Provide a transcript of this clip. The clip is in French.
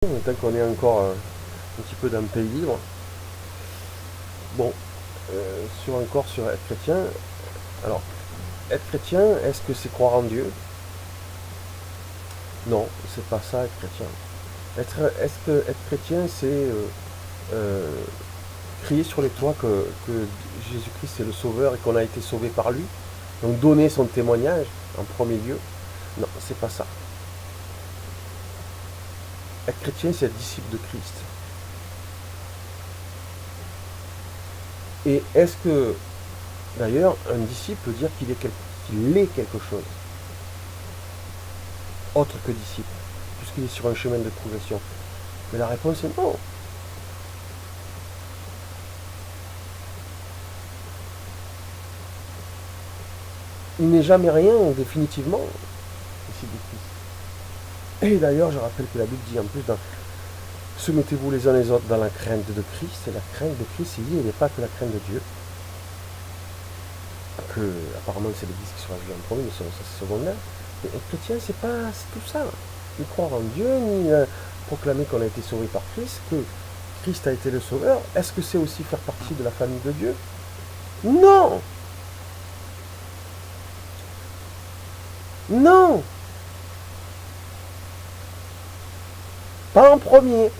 tant qu'on est encore un petit peu dans le pays libre. Bon, sur être chrétien. Alors, être chrétien, est-ce que c'est croire en Dieu? Non, c'est pas ça être chrétien. Est-ce que être chrétien, c'est euh, crier sur les toits que Jésus-Christ est le Sauveur et qu'on a été sauvé par lui? Donc donner son témoignage en premier lieu? Non, c'est pas ça. Être chrétien, c'est être disciple de Christ. Et est-ce que, d'ailleurs, un disciple peut dire qu'il est quelque chose autre que disciple, puisqu'il est sur un chemin de progression? Mais la réponse est non. Il n'est jamais rien, définitivement, disciple de Christ. Et d'ailleurs, je rappelle que la Bible dit en plus, soumettez-vous les uns les autres dans la crainte de Christ. Et la crainte de Christ, il dit, il n'est pas que la crainte de Dieu. Que, apparemment, c'est l'Église qui sera jugée en premier, mais ça c'est secondaire. Mais être chrétien, c'est pas tout ça. Ni croire en Dieu, ni proclamer qu'on a été sauvé par Christ, que Christ a été le sauveur. Est-ce que c'est aussi faire partie de la famille de Dieu? Non! Non! Pas en premier.